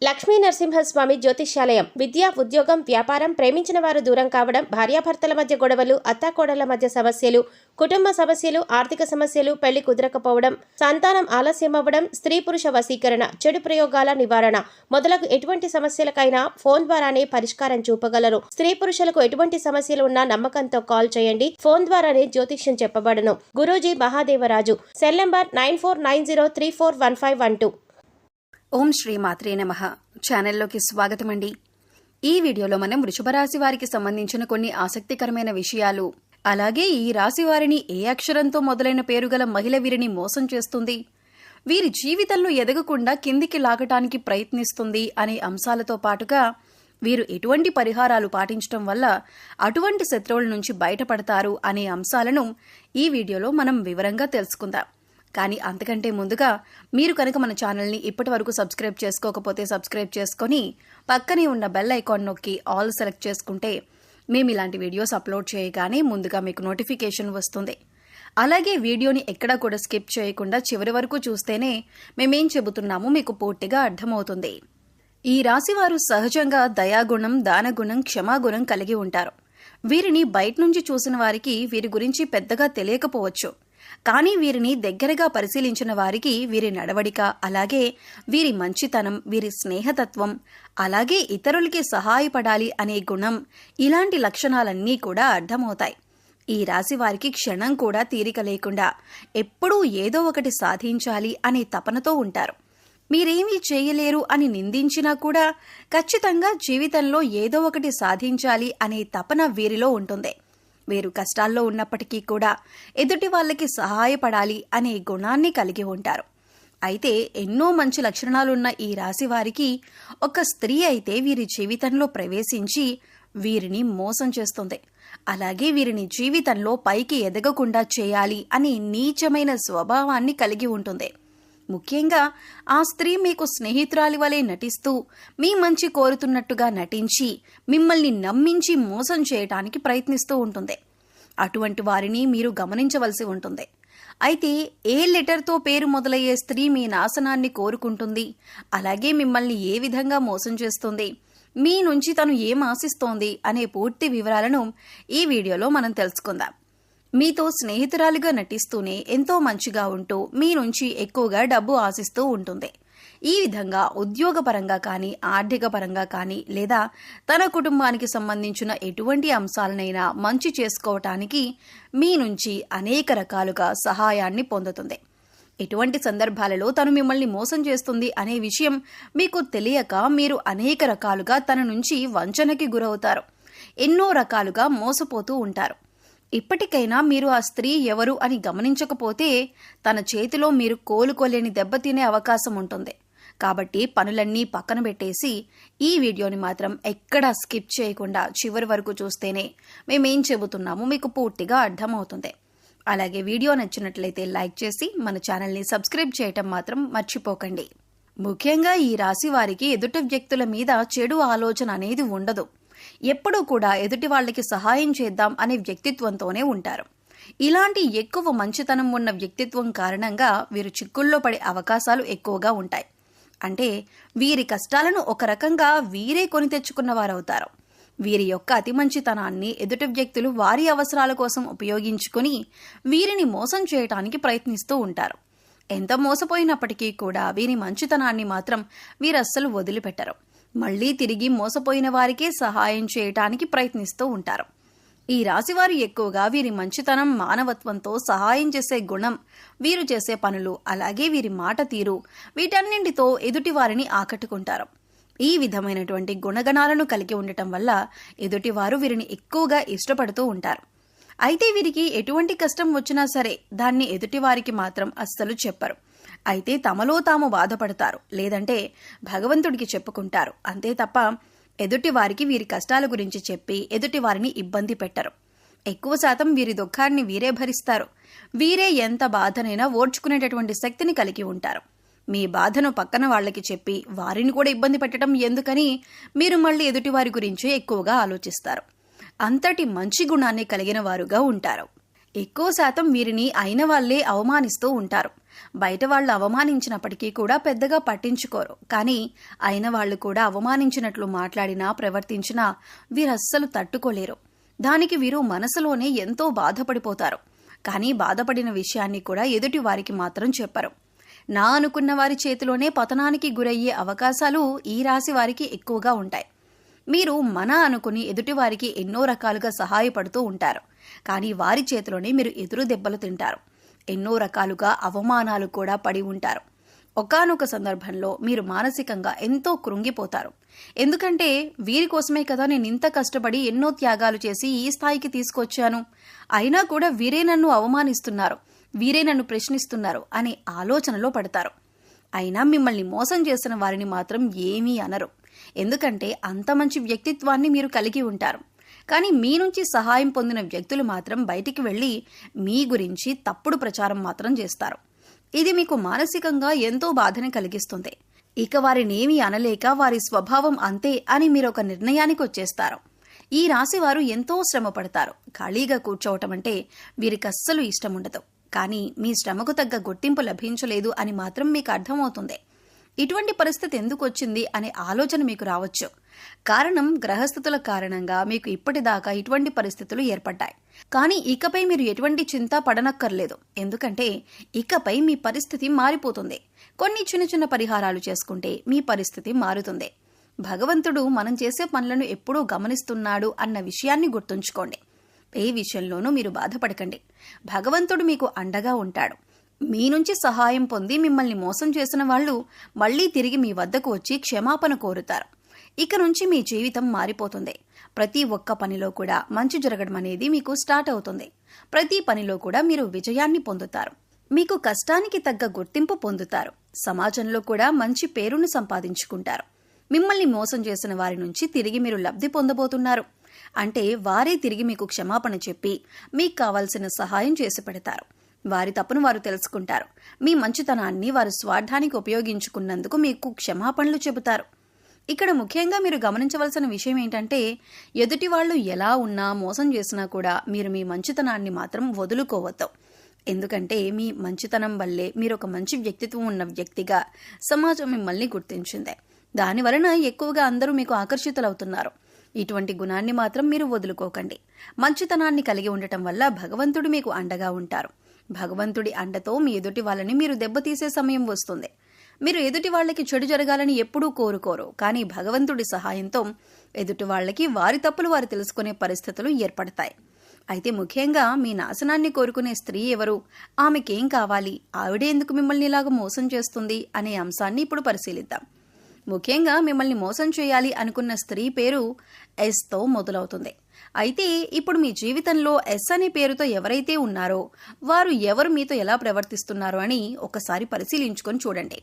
లక్ష్మీ నరసింహస్వామి జ్యోతిష్యాలయం. విద్య, ఉద్యోగం, వ్యాపారం, ప్రేమించిన వారు దూరం కావడం, భార్యాభర్తల మధ్య గొడవలు, అత్తాకోడళ్ల మధ్య సమస్యలు, కుటుంబ సమస్యలు, ఆర్థిక సమస్యలు, పెళ్లి కుదరకపోవడం, సంతానం ఆలస్యమవ్వడం, స్త్రీ పురుష వశీకరణ, చెడు ప్రయోగాల నివారణ మొదలగు ఎటువంటి సమస్యలకైనా ఫోన్ ద్వారానే పరిష్కారం చూపగలరు. స్త్రీ పురుషులకు ఎటువంటి సమస్యలు ఉన్నా నమ్మకంతో కాల్ చేయండి. ఫోన్ ద్వారానే జ్యోతిష్యం చెప్పబడను. గురూజీ మహాదేవరాజు. Cell number 9490341512. ఓం శ్రీ మాత్రే నమః. ఛానల్లోకి స్వాగతం అండి. ఈ వీడియోలో మనం వృషభ రాశి వారికి సంబంధించిన కొన్ని ఆసక్తికరమైన విషయాలు, అలాగే ఈ రాశి వారిని ఏ అక్షరంతో మొదలైన పేరుగల మహిళ వీరిని మోసం చేస్తుంది, వీరి జీవితంలో ఎదగకుండా కిందికి లాగటానికి ప్రయత్నిస్తుంది అనే అంశాలతో పాటుగా వీరు ఎటువంటి పరిహారాలు పాటించడం వల్ల అటువంటి శత్రువుల నుంచి బయటపడతారు అనే అంశాలను ఈ వీడియోలో మనం వివరంగా తెలుసుకుందాం. కానీ అంతకంటే ముందుగా మీరు కనుక మన ఛానల్ని ఇప్పటి వరకు సబ్స్క్రైబ్ చేసుకోకపోతే సబ్స్క్రైబ్ చేసుకొని పక్కనే ఉన్న బెల్ ఐకాన్ నొక్కి ఆల్ సెలెక్ట్ చేసుకుంటే మేము ఇలాంటి వీడియోస్ అప్లోడ్ చేయగానే ముందుగా మీకు నోటిఫికేషన్ వస్తుంది. అలాగే వీడియోని ఎక్కడా కూడా స్కిప్ చేయకుండా చివరి వరకు చూస్తేనే మేమేం చెబుతున్నామో మీకు పూర్తిగా అర్థమవుతుంది. ఈ రాశివారు సహజంగా దయాగుణం, దానగుణం, క్షమాగుణం కలిగి ఉంటారు. వీరిని బయట నుంచి చూసిన వారికి వీరి గురించి పెద్దగా తెలియకపోవచ్చు. కానీ వీరిని దగ్గరగా పరిశీలించిన వారికి వీరి నడవడిక, అలాగే వీరి మంచితనం, వీరి స్నేహతత్వం, అలాగే ఇతరులకి సహాయపడాలి అనే గుణం, ఇలాంటి లక్షణాలన్నీ కూడా అర్థమవుతాయి. ఈ రాశి వారికి క్షణం కూడా తీరిక లేకుండా ఎప్పుడూ ఏదో ఒకటి సాధించాలి అనే తపనతో ఉంటారు. మీరేమీ చేయలేరు అని నిందించినా కూడా ఖచ్చితంగా జీవితంలో ఏదో ఒకటి సాధించాలి అనే తపన వీరిలో ఉంటుంది. వీరు కష్టాల్లో ఉన్నప్పటికీ కూడా ఎదుటి వాళ్ళకి సహాయపడాలి అనే గుణాన్ని కలిగి ఉంటారు. అయితే ఎన్నో మంచి లక్షణాలున్న ఈ రాశి వారికి ఒక స్త్రీ అయితే వీరి జీవితంలో ప్రవేశించి వీరిని మోసం చేస్తుంది. అలాగే వీరిని జీవితంలో పైకి ఎదగకుండా చేయాలి అనే నీచమైన స్వభావాన్ని కలిగి ఉంటుంది. ముఖ్యంగా ఆ స్త్రీ మీకు స్నేహితురాలి వలె నటిస్తూ మీ మంచి కోరుతున్నట్టుగా నటించి మిమ్మల్ని నమ్మించి మోసం చేయటానికి ప్రయత్నిస్తూ ఉంటుంది. అటువంటి వారిని మీరు గమనించవలసి ఉంటుంది. అయితే ఏ లెటర్తో పేరు మొదలయ్యే స్త్రీ మీ నాశనాన్ని కోరుకుంటుంది, అలాగే మిమ్మల్ని ఏ విధంగా మోసం చేస్తుంది, మీ నుంచి తను ఏం ఆశిస్తోంది అనే పూర్తి వివరాలను ఈ వీడియోలో మనం తెలుసుకుందాం. మీతో స్నేహితురాలిగా నటిస్తూనే ఎంతో మంచిగా ఉంటూ మీ నుంచి ఎక్కువగా డబ్బు ఆశిస్తూ ఉంటుంది. ఈ విధంగా ఉద్యోగపరంగా కానీ, ఆర్థిక పరంగా కానీ, లేదా తన కుటుంబానికి సంబంధించిన ఎటువంటి అంశాలనైనా మంచి చేసుకోవటానికి మీ నుంచి అనేక రకాలుగా సహాయాన్ని పొందుతుంది. ఎటువంటి సందర్భాలలో తను మిమ్మల్ని మోసం చేస్తుంది అనే విషయం మీకు తెలియక మీరు అనేక రకాలుగా తన నుంచి వంచనకి గురవుతారు. ఎన్నో రకాలుగా మోసపోతూ ఉంటారు. ఇప్పటికైనా మీరు ఆ స్త్రీ ఎవరు అని గమనించకపోతే తన చేతిలో మీరు కోలుకోలేని దెబ్బతినే అవకాశం ఉంటుంది. కాబట్టి పనులన్నీ పక్కన పెట్టేసి ఈ వీడియోని మాత్రం ఎక్కడా స్కిప్ చేయకుండా చివరి వరకు చూస్తేనే మేమేం చెబుతున్నామో మీకు పూర్తిగా అర్థమవుతుంది. అలాగే వీడియో నచ్చినట్లయితే లైక్ చేసి మన ఛానల్ని సబ్స్క్రైబ్ చేయటం మాత్రం మర్చిపోకండి. ముఖ్యంగా ఈ రాశి వారికి ఎదుటి వ్యక్తుల మీద చెడు ఆలోచన అనేది ఉండదు. ఎప్పుడూ కూడా ఎదుటి వాళ్ళకి సహాయం చేద్దాం అనే వ్యక్తిత్వంతోనే ఉంటారు. ఇలాంటి ఎక్కువ మంచితనం ఉన్న వ్యక్తిత్వం కారణంగా వీరు చిక్కుల్లో పడే అవకాశాలు ఎక్కువగా ఉంటాయి. అంటే వీరి కష్టాలను ఒక రకంగా వీరే కొని తెచ్చుకున్నవారవుతారు. వీరి యొక్క అతి మంచితనాన్ని ఎదుటి వ్యక్తులు వారి అవసరాల కోసం ఉపయోగించుకుని వీరిని మోసం చేయటానికి ప్రయత్నిస్తూ ఉంటారు. ఎంత మోసపోయినప్పటికీ కూడా వీరి మంచితనాన్ని మాత్రం వీరస్సలు వదిలిపెట్టరు. మళ్లీ తిరిగి మోసపోయిన వారికే సహాయం చేయటానికి ప్రయత్నిస్తూ ఉంటారు. ఈ రాశివారు ఎక్కువగా వీరి మంచితనం, మానవత్వంతో సహాయం చేసే గుణం, వీరు చేసే పనులు, అలాగే వీరి మాట తీరు, వీటన్నింటితో ఎదుటి వారిని ఆకట్టుకుంటారు. ఈ విధమైనటువంటి గుణగణాలను కలిగి ఉండటం వల్ల ఎదుటివారు వీరిని ఎక్కువగా ఇష్టపడుతూ ఉంటారు. అయితే వీరికి ఎటువంటి కష్టం వచ్చినా సరే దాన్ని ఎదుటివారికి మాత్రం అస్సలు చెప్పరు. అయితే తమలో తాము బాధపడతారు, లేదంటే భగవంతుడికి చెప్పుకుంటారు. అంతే తప్ప ఎదుటి వారికి వీరి కష్టాల గురించి చెప్పి ఎదుటి వారిని ఇబ్బంది పెట్టరు. ఎక్కువ శాతం వీరి దుఃఖాన్ని వీరే భరిస్తారు. వీరే ఎంత బాధనైనా ఓర్చుకునేటటువంటి శక్తిని కలిగి ఉంటారు. మీ బాధను పక్కన వాళ్ళకి చెప్పి వారిని కూడా ఇబ్బంది పెట్టడం ఎందుకని మీరు మళ్ళీ ఎదుటి వారి గురించే ఎక్కువగా ఆలోచిస్తారు. అంతటి మంచి గుణాన్ని కలిగిన వారుగా ఉంటారు. ఎక్కువ శాతం వీరిని అయిన వాళ్లే అవమానిస్తూ ఉంటారు. బయట వాళ్ళు అవమానించినప్పటికీ కూడా పెద్దగా పట్టించుకోరు. కానీ అయిన వాళ్ళు కూడా అవమానించినట్లు మాట్లాడినా ప్రవర్తించినా వీరస్సలు తట్టుకోలేరు. దానికి వీరు మనసులోనే ఎంతో బాధపడిపోతారు. కానీ బాధపడిన విషయాన్ని కూడా ఎదుటి వారికి మాత్రం చెప్పరు. నా అనుకున్న వారి చేతిలోనే పతనానికి గురయ్యే అవకాశాలు ఈ రాశి వారికి ఎక్కువగా ఉంటాయి. మీరు మన అనుకుని ఎదుటివారికి ఎన్నో రకాలుగా సహాయపడుతూ ఉంటారు. కానీ వారి చేతిలోనే మీరు ఎదురు దెబ్బలు తింటారు. ఎన్నో రకాలుగా అవమానాలు కూడా పడి ఉంటారు. ఒకానొక సందర్భంలో మీరు మానసికంగా ఎంతో కృంగిపోతారు. ఎందుకంటే వీరి కోసమే కదా నేను ఇంత కష్టపడి ఎన్నో త్యాగాలు చేసి ఈ స్థాయికి తీసుకొచ్చాను, అయినా కూడా వీరే నన్ను అవమానిస్తున్నారు, వీరే నన్ను ప్రశ్నిస్తున్నారు అనే ఆలోచనలో పడతారు. అయినా మిమ్మల్ని మోసం చేసిన వారిని మాత్రం ఏమీ అనరు. ఎందుకంటే అంత మంచి వ్యక్తిత్వాన్ని మీరు కలిగి ఉంటారు. కానీ మీ నుంచి సహాయం పొందిన వ్యక్తులు మాత్రం బయటికి వెళ్లి మీ గురించి తప్పుడు ప్రచారం మాత్రం చేస్తారు. ఇది మీకు మానసికంగా ఎంతో బాధని కలిగిస్తుంది. ఇక వారినేమీ అనలేక వారి స్వభావం అంతే అని మీరు ఒక నిర్ణయానికి వచ్చేస్తారు. ఈ రాశి వారు ఎంతో శ్రమ పడతారు. ఖాళీగా కూర్చోవటం అంటే వీరికి అస్సలు ఇష్టం ఉండదు. కానీ మీ శ్రమకు తగ్గ గుర్తింపు లభించలేదు అని మాత్రం మీకు అర్థమవుతుంది. ఇటువంటి పరిస్థితి ఎందుకు వచ్చింది అనే ఆలోచన మీకు రావచ్చు. కారణం గ్రహస్థితుల కారణంగా మీకు ఇప్పటిదాకా ఇటువంటి పరిస్థితులు ఏర్పడ్డాయి. కానీ ఇకపై మీరు ఎటువంటి చింత పడనక్కర్లేదు. ఎందుకంటే ఇకపై మీ పరిస్థితి మారిపోతుంది. కొన్ని చిన్న చిన్న పరిహారాలు చేసుకుంటే మీ పరిస్థితి మారుతుంది. భగవంతుడు మనం చేసే పనులను ఎప్పుడూ గమనిస్తున్నాడు అన్న విషయాన్ని గుర్తుంచుకోండి. ఏ విషయంలోనూ మీరు బాధపడకండి. భగవంతుడు మీకు అండగా ఉంటాడు. మీ నుంచి సహాయం పొంది మిమ్మల్ని మోసం చేసిన వాళ్ళు మళ్లీ తిరిగి మీ వద్దకు వచ్చి క్షమాపణ కోరుతారు. ఇక నుంచి మీ జీవితం మారిపోతుంది. ప్రతి ఒక్క పనిలో కూడా మంచి జరగడం అనేది మీకు స్టార్ట్ అవుతుంది. ప్రతి పనిలో కూడా మీరు విజయాన్ని పొందుతారు. మీకు కష్టానికి తగ్గ గుర్తింపు పొందుతారు. సమాజంలో కూడా మంచి పేరును సంపాదించుకుంటారు. మిమ్మల్ని మోసం చేసిన వారి నుంచి తిరిగి మీరు లబ్ధి పొందబోతున్నారు. అంటే వారే తిరిగి మీకు క్షమాపణ చెప్పి మీకు కావాల్సిన సహాయం చేసి పెడతారు. వారి తప్పును వారు తెలుసుకుంటారు. మీ మంచితనాన్ని వారి స్వార్థానికి ఉపయోగించుకున్నందుకు మీకు క్షమాపణలు చెబుతారు. ఇక్కడ ముఖ్యంగా మీరు గమనించవలసిన విషయం ఏంటంటే ఎదుటి వాళ్ళు ఎలా ఉన్నా మోసం చేసినా కూడా మీరు మీ మంచితనాన్ని మాత్రం వదులుకోవద్దు. ఎందుకంటే మీ మంచితనం వల్లే మీరు ఒక మంచి వ్యక్తిత్వం ఉన్న వ్యక్తిగా సమాజం మిమ్మల్ని గుర్తించింది. దాని వలన ఎక్కువగా అందరూ మీకు ఆకర్షితులవుతున్నారు. ఇటువంటి గుణాన్ని మాత్రం మీరు వదులుకోకండి. మంచితనాన్ని కలిగి ఉండటం వల్ల భగవంతుడు మీకు అండగా ఉంటారు. భగవంతుడి అండతో మీ ఎదుటి వాళ్ళని మీరు దెబ్బతీసే సమయం వస్తుంది. మీరు ఎదుటి వాళ్ళకి చెడు జరగాలని ఎప్పుడూ కోరుకోరు. కానీ భగవంతుడి సహాయంతో ఎదుటి వాళ్ళకి వారి తప్పులు వారు తెలుసుకునే పరిస్థితులు ఏర్పడతాయి. అయితే ముఖ్యంగా మీ నాశనాన్ని కోరుకునే స్త్రీ ఎవరు, ఆమెకేం కావాలి, ఆవిడే ఎందుకు మిమ్మల్ని ఇలాగ మోసం చేస్తుంది అనే అంశాన్ని ఇప్పుడు పరిశీలిద్దాం. ముఖ్యంగా మిమ్మల్ని మోసం చేయాలి అనుకున్న స్త్రీ పేరు ఎస్తో మొదలవుతుంది. అయితే ఇప్పుడు మీ జీవితంలో ఎస్ అనే పేరుతో ఎవరైతే ఉన్నారో వారు ఎవరు మీతో ఎలా ప్రవర్తిస్తున్నారో అని ఒకసారి పరిశీలించుకొని చూడండి.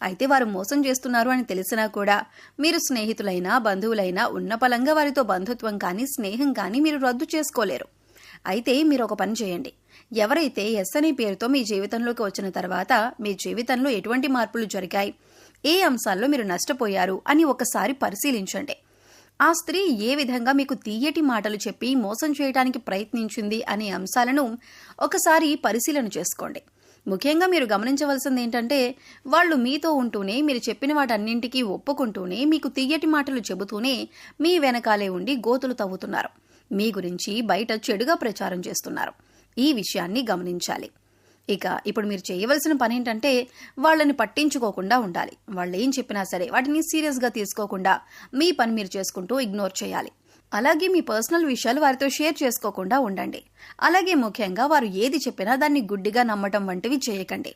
అయితే వారు మోసం చేస్తున్నారు అని తెలిసినా కూడా మీరు స్నేహితులైనా బంధువులైనా ఉన్న పలంగా వారితో బంధుత్వం కానీ స్నేహం కానీ మీరు రద్దు చేసుకోలేరు. అయితే మీరు ఒక పని చేయండి. ఎవరైతే ఎస్ అనే పేరుతో మీ జీవితంలోకి వచ్చిన తర్వాత మీ జీవితంలో ఎటువంటి మార్పులు జరిగాయి, ఏ అంశాల్లో మీరు నష్టపోయారు అని ఒకసారి పరిశీలించండి. ఆ స్త్రీ ఏ విధంగా మీకు తీయటి మాటలు చెప్పి మోసం చేయడానికి ప్రయత్నించింది అనే అంశాలను ఒకసారి పరిశీలన చేసుకోండి. ముఖ్యంగా మీరు గమనించవలసింది ఏంటంటే వాళ్ళు మీతో ఉంటూనే మీరు చెప్పిన వాటన్నింటికీ ఒప్పుకుంటూనే మీకు తీయటి మాటలు చెబుతూనే మీ వెనకాలే ఉండి గోతులు తవ్వుతున్నారు. మీ గురించి బయట చెడుగా ప్రచారం చేస్తున్నారు. ఈ విషయాన్ని గమనించాలి. ఇక ఇప్పుడు మీరు చేయవలసిన పని ఏంటంటే వాళ్ళని పట్టించుకోకుండా ఉండాలి. వాళ్ళు ఏం చెప్పినా సరే వాటిని సీరియస్గా తీసుకోకుండా మీ పని మీరు చేసుకుంటూ ఇగ్నోర్ చేయాలి. అలాగే మీ పర్సనల్ విషయాలు వారితో షేర్ చేసుకోకుండా ఉండండి. అలాగే ముఖ్యంగా వారు ఏది చెప్పినా దాన్ని గుడ్డిగా నమ్మటం వంటివి చేయకండి.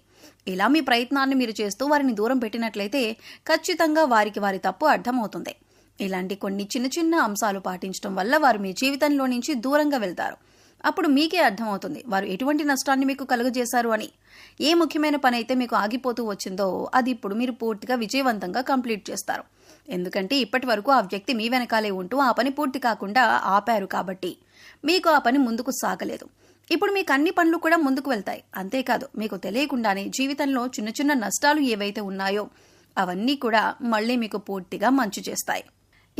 ఇలా మీ ప్రయత్నాన్ని మీరు చేస్తూ వారిని దూరం పెట్టినట్లయితే ఖచ్చితంగా వారికి వారి తప్పు అర్థమవుతుంది. ఇలాంటి కొన్ని చిన్న చిన్న అంశాలు పాటించడం వల్ల వారు మీ జీవితంలో నుంచి దూరంగా వెళ్తారు. అప్పుడు మీకే అర్థమవుతుంది వారు ఎటువంటి నష్టాన్ని మీకు కలుగజేశారు అని. ఏ ముఖ్యమైన పని అయితే మీకు ఆగిపోతూ వచ్చిందో అది ఇప్పుడు మీరు పూర్తిగా విజయవంతంగా కంప్లీట్ చేస్తారు. ఎందుకంటే ఇప్పటి వరకు ఆ వ్యక్తి మీ వెనకాలే ఉంటూ ఆ పని పూర్తి కాకుండా ఆపారు కాబట్టి మీకు ఆ పని ముందుకు సాగలేదు. ఇప్పుడు మీకు అన్ని పనులు కూడా ముందుకు వెళ్తాయి. అంతేకాదు మీకు తెలియకుండానే జీవితంలో చిన్న చిన్న నష్టాలు ఏవైతే ఉన్నాయో అవన్నీ కూడా మళ్ళీ మీకు పూర్తిగా మంచి చేస్తాయి.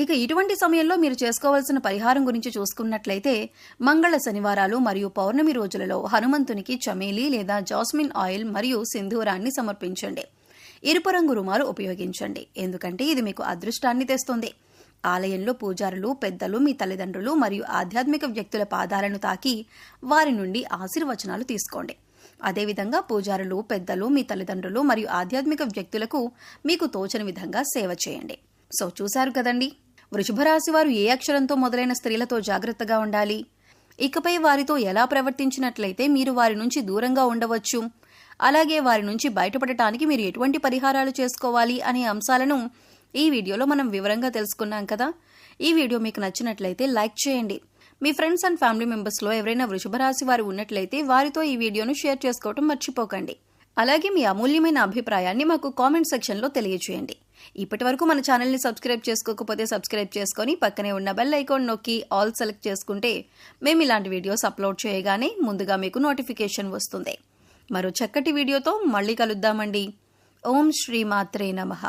ఇక ఇటువంటి సమయంలో మీరు చేసుకోవాల్సిన పరిహారం గురించి చూసుకున్నట్లయితే మంగళ శనివారాలు మరియు పౌర్ణమి రోజులలో హనుమంతునికి చమేలి లేదా జాస్మిన్ ఆయిల్ మరియు సింధూరాన్ని సమర్పించండి. ఎరుపు రంగు రుమాలు ఉపయోగించండి, ఎందుకంటే ఇది మీకు అదృష్టాన్ని తెస్తుంది. ఆలయంలో పూజారులు, పెద్దలు, మీ తల్లిదండ్రులు మరియు ఆధ్యాత్మిక వ్యక్తుల పాదాలను తాకి వారి నుండి ఆశీర్వచనాలు తీసుకోండి. అదేవిధంగా పూజారులు, పెద్దలు, మీ తల్లిదండ్రులు మరియు ఆధ్యాత్మిక వ్యక్తులకు మీకు తోచని విధంగా సేవ చేయండి. సో చూశారు కదండి, వృషభ రాశి వారు ఏ అక్షరంతో మొదలైన స్త్రీలతో జాగ్రత్తగా ఉండాలి, ఇకపై వారితో ఎలా ప్రవర్తించినట్లయితే మీరు వారి నుంచి దూరంగా ఉండవచ్చు, అలాగే వారి నుంచి బయటపడటానికి మీరు ఎటువంటి పరిహారాలు చేసుకోవాలి అనే అంశాలను ఈ వీడియోలో మనం వివరంగా తెలుసుకున్నాం కదా. ఈ వీడియో మీకు నచ్చినట్లయితే లైక్ చేయండి. మీ ఫ్రెండ్స్ అండ్ ఫ్యామిలీ మెంబర్స్లో ఎవరైనా వృషభ రాశి వారు ఉన్నట్లయితే వారితో ఈ వీడియోను షేర్ చేసుకోవడం మర్చిపోకండి. అలాగే మీ అమూల్యమైన అభిప్రాయాన్ని మాకు కామెంట్ సెక్షన్లో తెలియజేయండి. ఇప్పటి వరకు మన ఛానల్ని సబ్స్క్రైబ్ చేసుకోకపోతే సబ్స్క్రైబ్ చేసుకొని పక్కనే ఉన్న బెల్ ఐకాన్ నొక్కి ఆల్ సెలెక్ట్ చేసుకుంటే మేము ఇలాంటి వీడియోస్ అప్లోడ్ చేయగానే ముందుగా మీకు నోటిఫికేషన్ వస్తుంది. మరో చక్కటి వీడియోతో మళ్ళీ కలుద్దామండి. ఓం శ్రీ మాత్రే నమః.